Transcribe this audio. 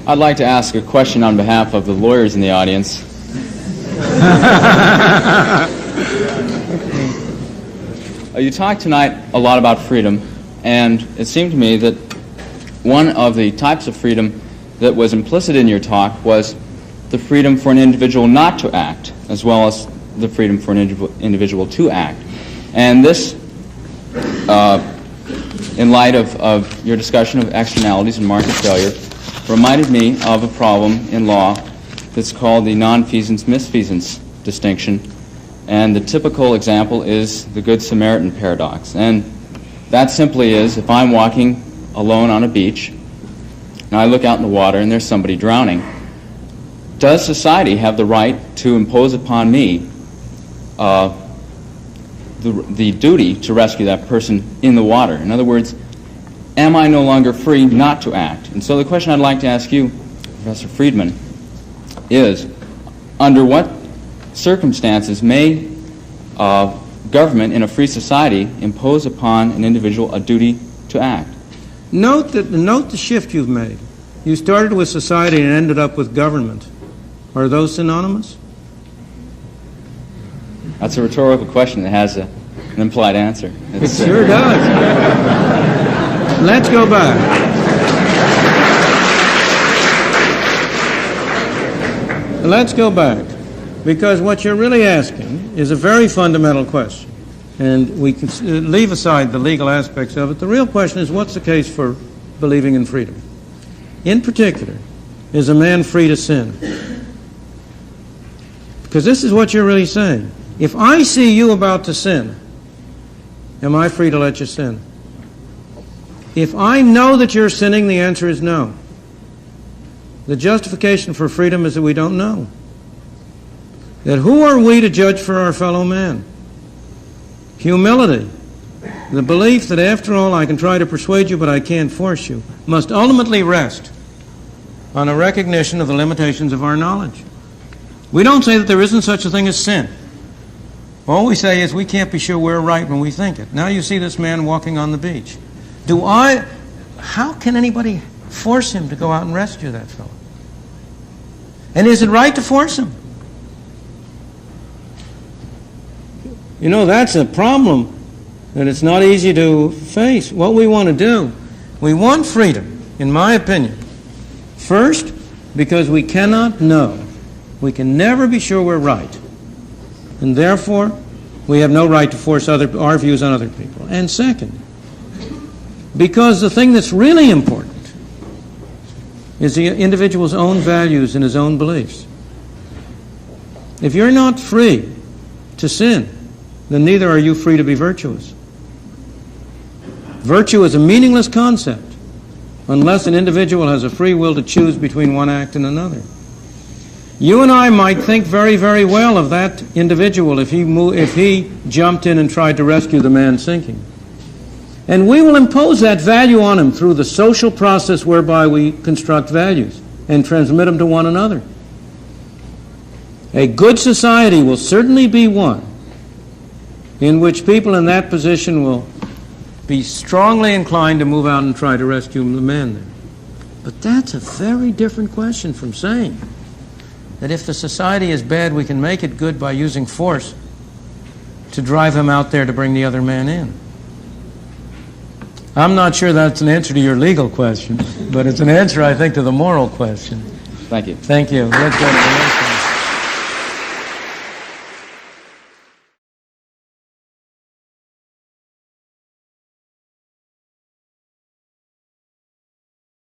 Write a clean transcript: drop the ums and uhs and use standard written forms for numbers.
I'd like to ask a question on behalf of the lawyers in the audience. You talked tonight a lot about freedom, and it seemed to me that one of the types of freedom that was implicit in your talk was the freedom for an individual not to act, as well as the freedom for an individual to act. And this, in light of your discussion of externalities and market failure, reminded me of a problem in law that's called the non-feasance-misfeasance distinction. And the typical example is the Good Samaritan paradox. And that simply is, if I'm walking alone on a beach, and I look out in the water and there's somebody drowning, does society have the right to impose upon me the duty to rescue that person in the water? In other words, am I no longer free not to act? And so the question I'd like to ask you, Professor Friedman, is under what circumstances may government in a free society impose upon an individual a duty to act? Note the shift you've made. You started with society and ended up with government. Are those synonymous? That's a rhetorical question that has an implied answer. It sure does. Let's go back. Let's go back. Because what you're really asking is a very fundamental question. And we can leave aside the legal aspects of it. The real question is, what's the case for believing in freedom? In particular, is a man free to sin? Because this is what you're really saying. If I see you about to sin, am I free to let you sin? If I know that you're sinning, the answer is no. The justification for freedom is that we don't know. That who are we to judge for our fellow man? Humility, the belief that after all I can try to persuade you but I can't force you, must ultimately rest on a recognition of the limitations of our knowledge. We don't say that there isn't such a thing as sin. All we say is we can't be sure we're right when we think it. Now you see this man walking on the beach. How can anybody force him to go out and rescue that fellow? And is it right to force him? You know, that's a problem that it's not easy to face. What we want to do, we want freedom, in my opinion. First, because we cannot know. We can never be sure we're right. And therefore, we have no right to force our views on other people. And second, because the thing that's really important is the individual's own values and his own beliefs. If you're not free to sin, then neither are you free to be virtuous. Virtue is a meaningless concept unless an individual has a free will to choose between one act and another. You and I might think very, very well of that individual if he jumped in and tried to rescue the man sinking. And we will impose that value on him through the social process whereby we construct values and transmit them to one another. A good society will certainly be one in which people in that position will be strongly inclined to move out and try to rescue the man there. But that's a very different question from saying that if the society is bad, we can make it good by using force to drive him out there to bring the other man in. I'm not sure that's an answer to your legal question, but it's an answer, I think, to the moral question. Thank you. Thank you. Let's go to the next one.